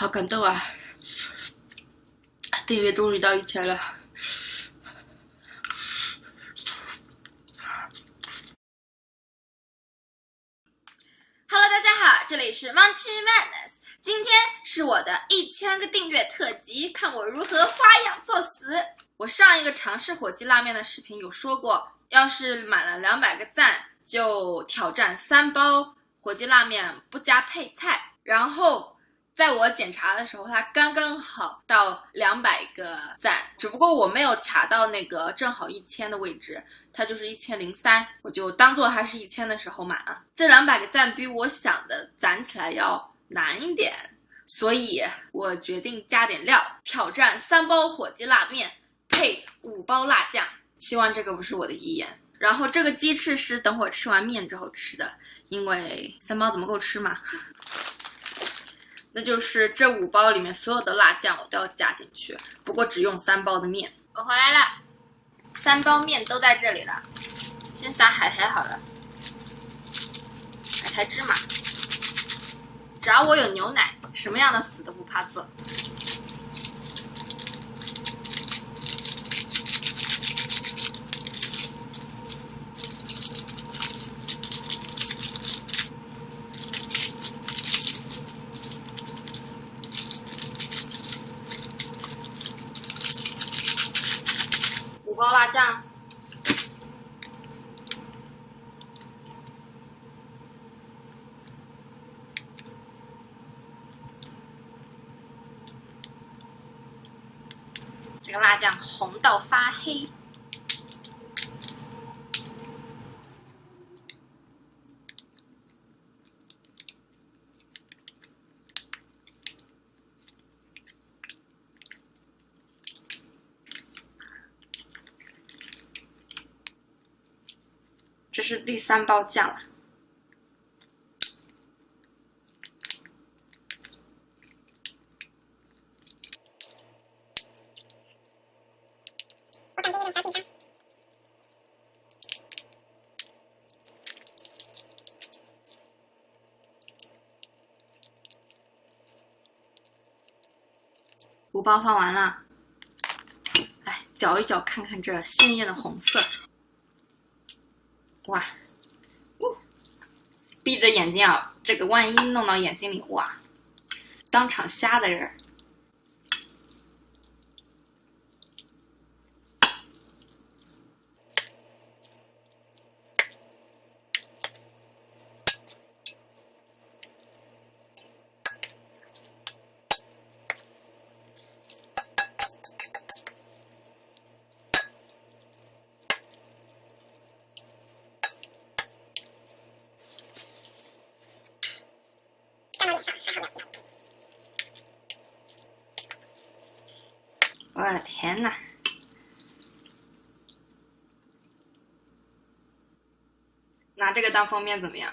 好感动啊！订阅终于到1000了。Hello， 大家好，这里是 Munchie Madness， 今天是我的1000个订阅特辑，看我如何花样作死。我上一个尝试火鸡拉面的视频有说过，要是满了200个赞，就挑战3包火鸡拉面不加配菜。然后在我检查的时候，它刚刚好到200个赞，只不过我没有卡到那个正好1000的位置，它就是1003，我就当做它是1000的时候满了。这200个赞比我想的攒起来要难一点，所以我决定加点料，挑战3包火鸡拉面配5包辣酱。希望这个不是我的遗言。然后这个鸡翅是等会儿吃完面之后吃的，因为3包怎么够吃嘛？那就是这5包里面所有的辣酱我都要加进去，不过只用3包的面。我回来了，3包面都在这里了。先撒海苔好了，海苔芝麻。只要我有牛奶，什么样的死都不怕做。5包辣酱，这个辣酱红到发黑。这是第3包酱了。我感觉有点小紧张。5包画完了，来搅一搅，看看这鲜艳的红色。哇，闭着眼睛啊，这个万一弄到眼睛里，哇，当场瞎的人。我的天哪！拿这个当封面怎么样？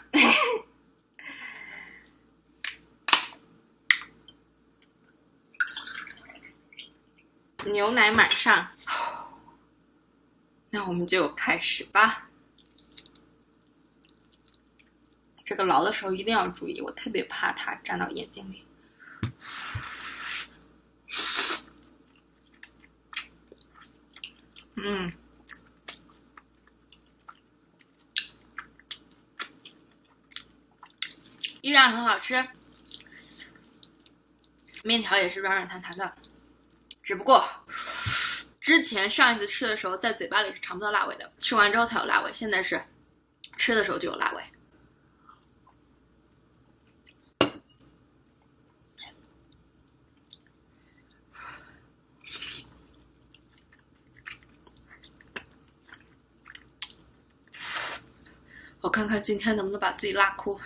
牛奶满上，那我们就开始吧。这个捞的时候一定要注意，我特别怕它沾到眼睛里。依然很好吃，面条也是软软弹弹的，只不过之前上一次吃的时候在嘴巴里是尝不到辣味的，吃完之后才有辣味，现在是吃的时候就有辣味。我看看今天能不能把自己辣哭。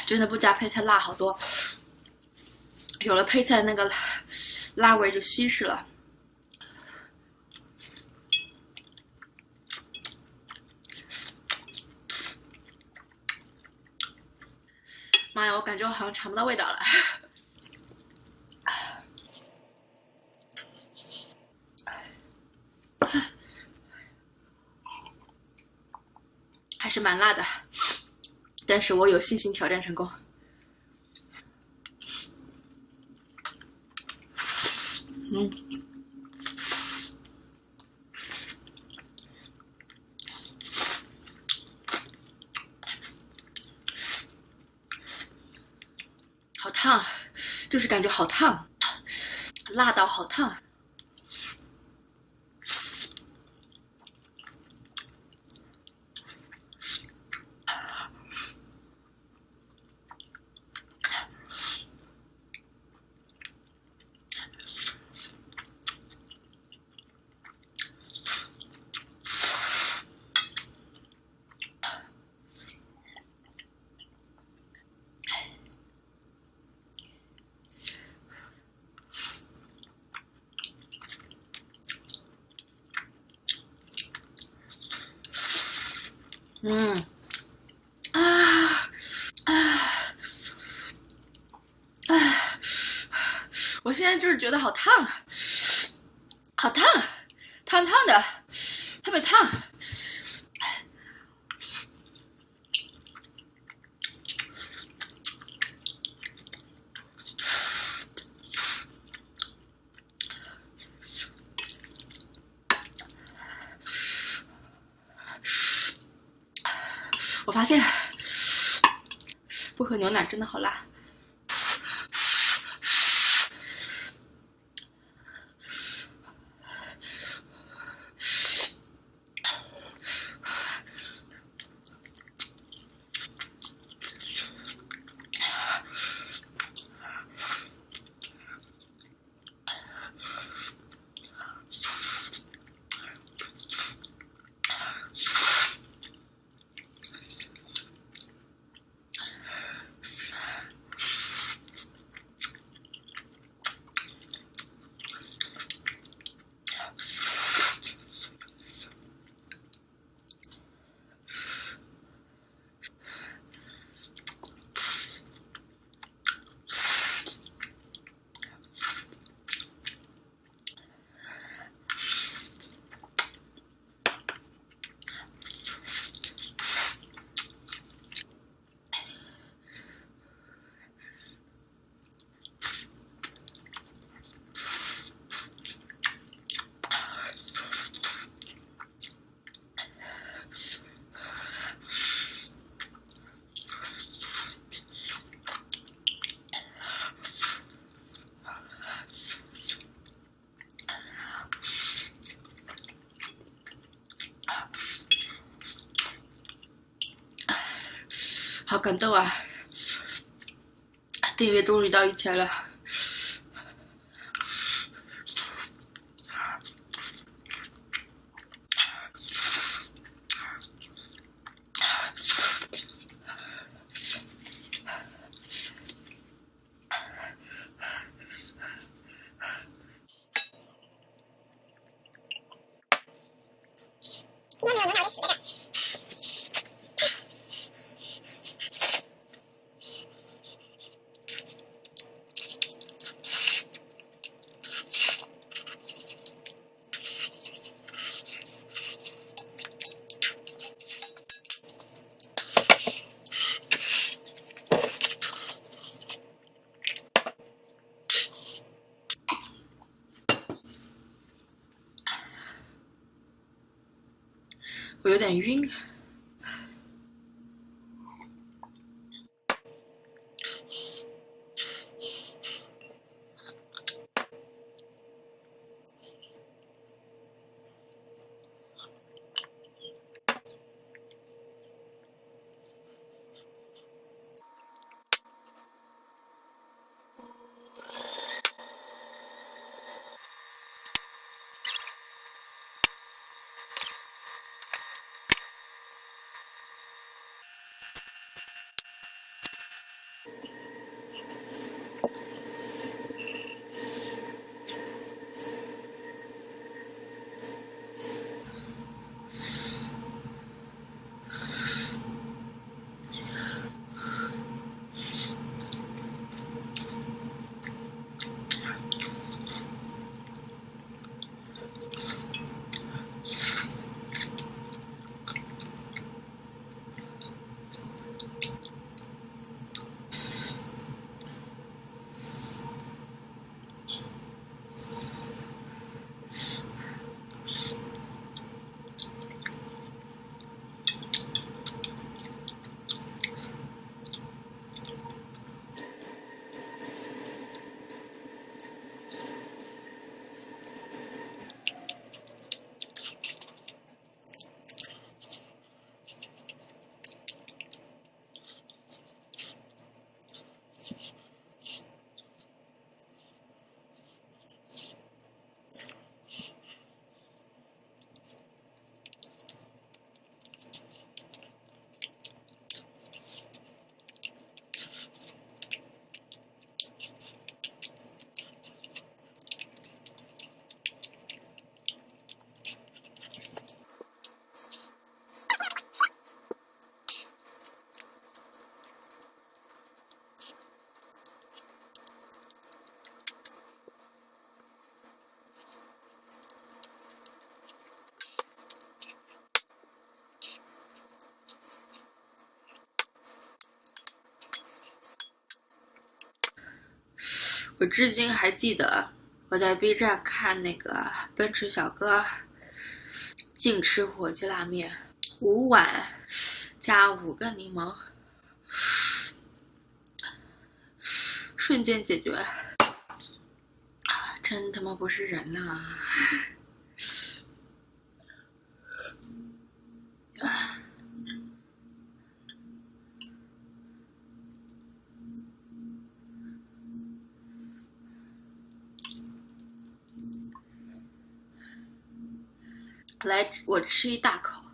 真的不加配菜辣好多，有了配菜那个辣味就稀释了。妈呀，我感觉我好像尝不到味道了。是蛮辣的，但是我有信心挑战成功。好烫，就是感觉好烫，辣到好烫。我现在就是觉得好烫，好烫，烫烫的，特别烫。我发现不喝牛奶真的好辣。好感动啊！订阅终于到1000了。今天没有牛奶，我得死在这儿。我有点晕。我至今还记得我在 B 站看那个奔驰小哥净吃火鸡拉面，5碗加5个柠檬，瞬间解决，真他妈不是人呐！来，我吃一大口。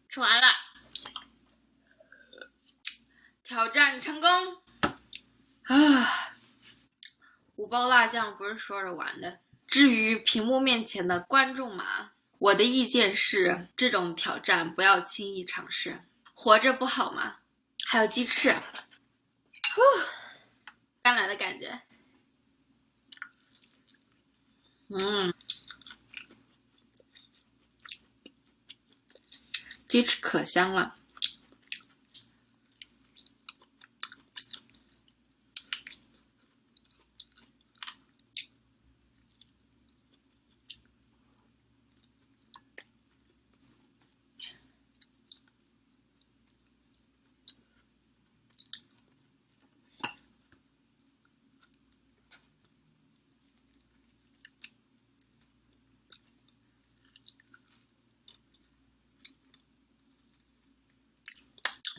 吃完了，挑战成功啊！5包辣酱不是说着玩的。至于屏幕面前的观众嘛，我的意见是，这种挑战不要轻易尝试。活着不好吗？还有鸡翅，刚来的感觉。鸡翅可香了。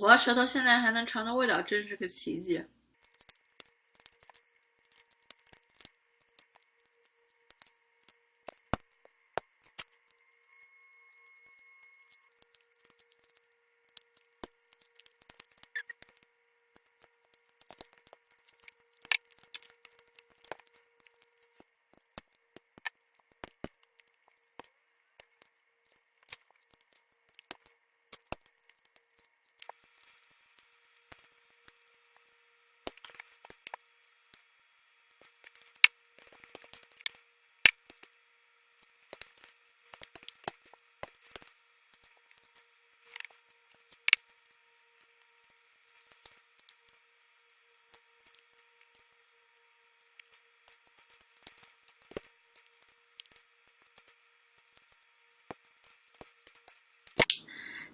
我的舌头现在还能尝到味道，真是个奇迹。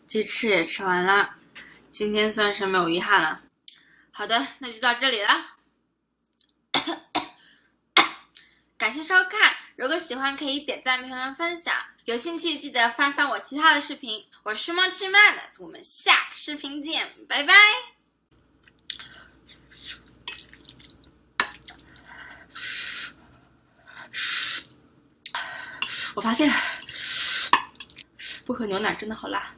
鸡翅也吃完了，今天算是没有遗憾了。好的，那就到这里了。感谢收看，如果喜欢可以点赞、评论、分享，有兴趣记得翻翻我其他的视频。我是梦吃慢的，我们下个视频见，拜拜。我发现不喝牛奶真的好辣。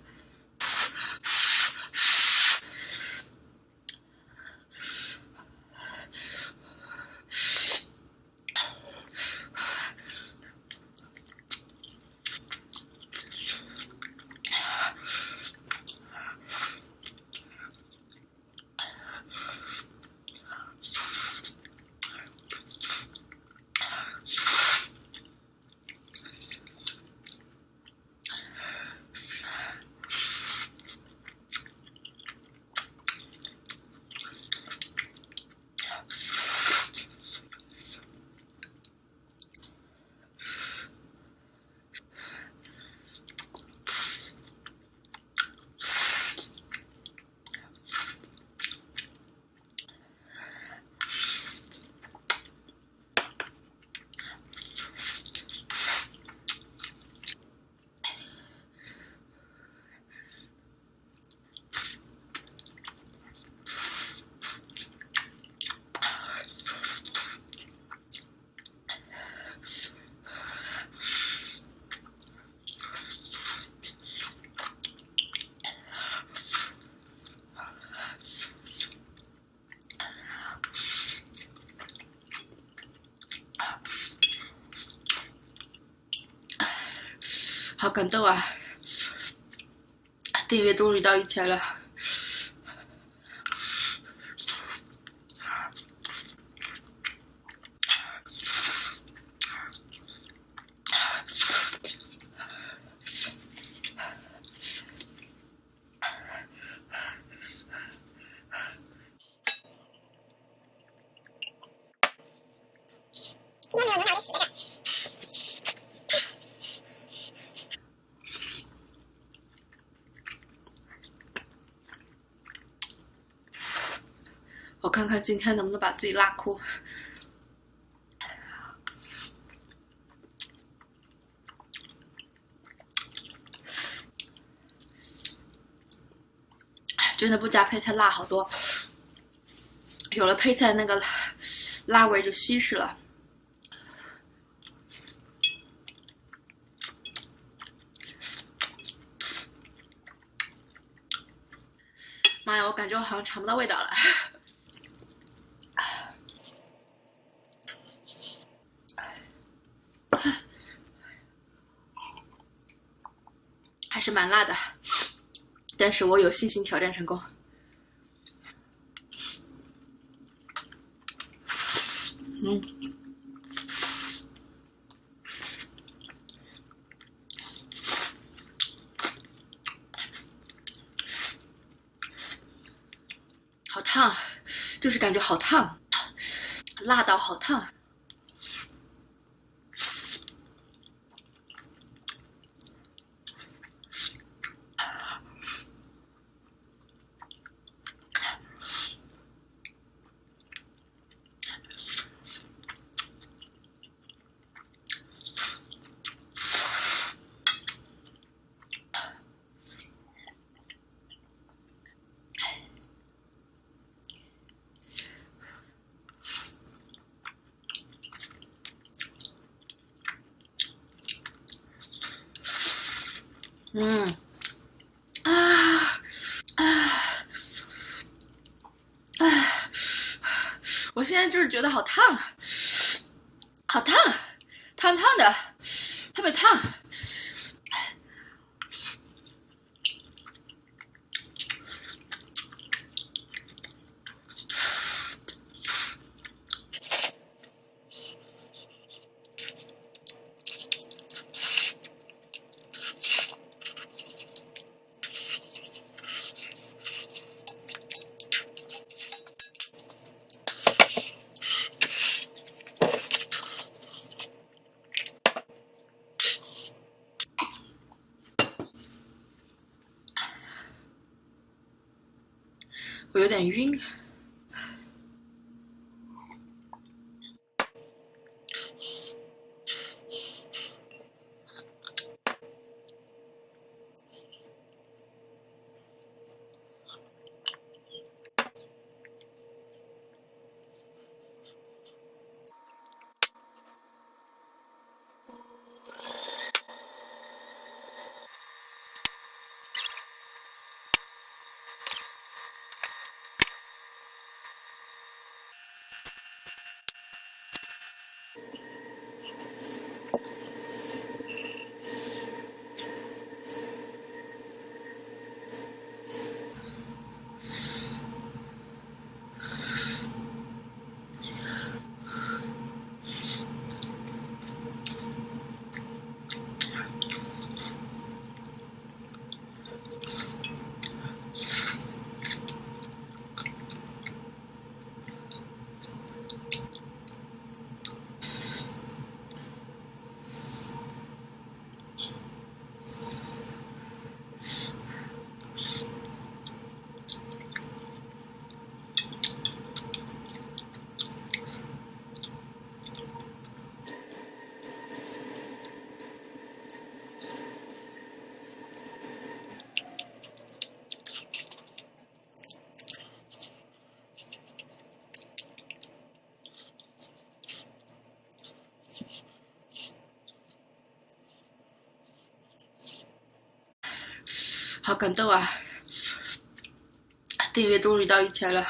好感动啊！订阅终于到1000了。今天没有牛奶，我死在这儿。我看看今天能不能把自己拉哭。真的不加配菜辣好多，有了配菜那个辣味就稀释了。妈呀，我感觉我好像尝不到味道了。还是蛮辣的，但是我有信心挑战成功。好烫，就是感觉好烫，辣到好烫。我现在就是觉得好烫，好烫，烫烫的，特别烫。我有点晕。好感动啊！订阅终于到1000了。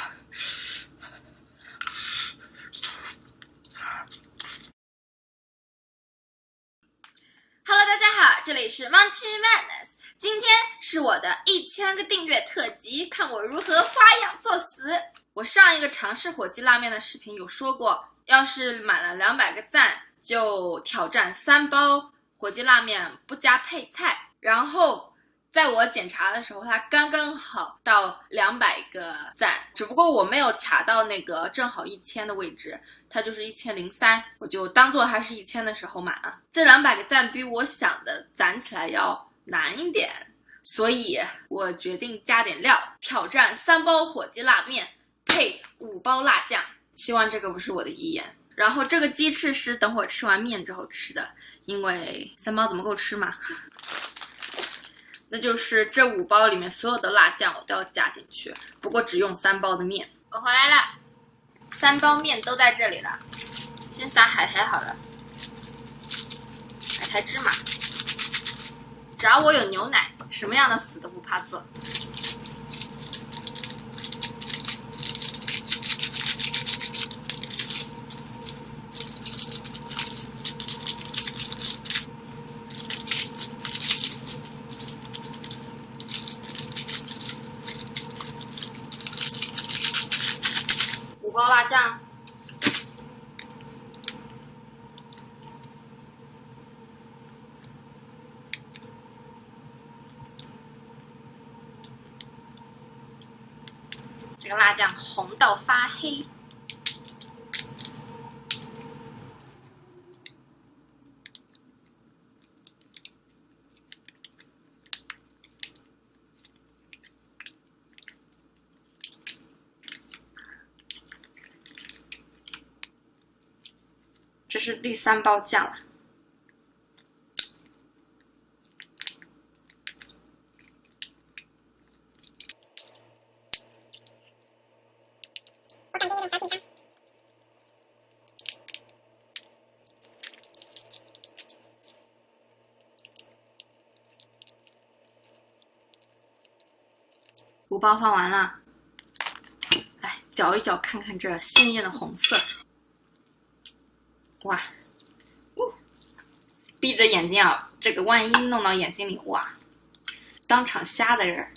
Hello， 大家好，这里是汪 Monkey Madness， 今天是我的1000个订阅特辑，看我如何花样作死。我上一个尝试火鸡拉面的视频有说过，要是满了200个赞，就挑战3包火鸡拉面不加配菜。然后在我检查的时候，它刚刚好到200个赞，只不过我没有卡到那个正好1000的位置，它就是1003，我就当做它是1000的时候满了。这200个赞比我想的攒起来要难一点，所以我决定加点料，挑战3包火鸡拉面配5包辣酱。希望这个不是我的遗言。然后这个鸡翅是等会儿吃完面之后吃的，因为3包怎么够吃嘛。那就是这5包里面所有的辣酱我都要加进去，不过只用3包的面。我回来了，3包面都在这里了。先撒海苔好了，海苔芝麻。只要我有牛奶，什么样的死都不怕做。5包辣酱，这个辣酱红到发黑。这是第3包酱了。我感觉有点小紧张。5包放完了，来搅一搅，看看这鲜艳的红色。哇，闭着眼睛啊，这个万一弄到眼睛里，哇，当场瞎的人。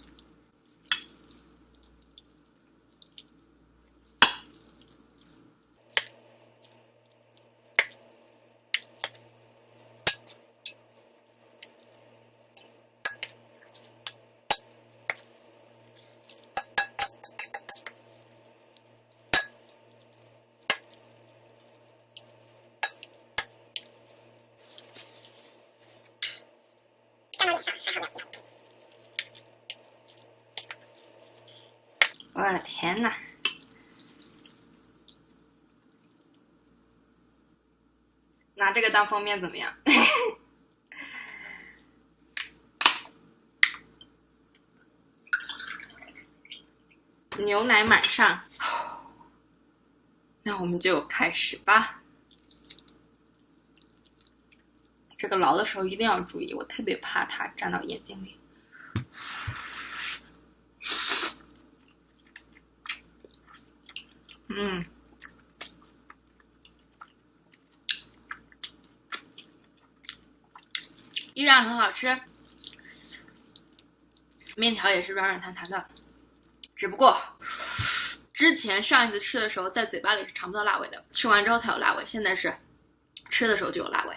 我的天哪！拿这个当封面怎么样？牛奶满上，那我们就开始吧。这个捞的时候一定要注意，我特别怕它沾到眼睛里。依然很好吃，面条也是软软弹弹的，只不过之前上一次吃的时候在嘴巴里是尝不到辣味的，吃完之后才有辣味，现在是吃的时候就有辣味。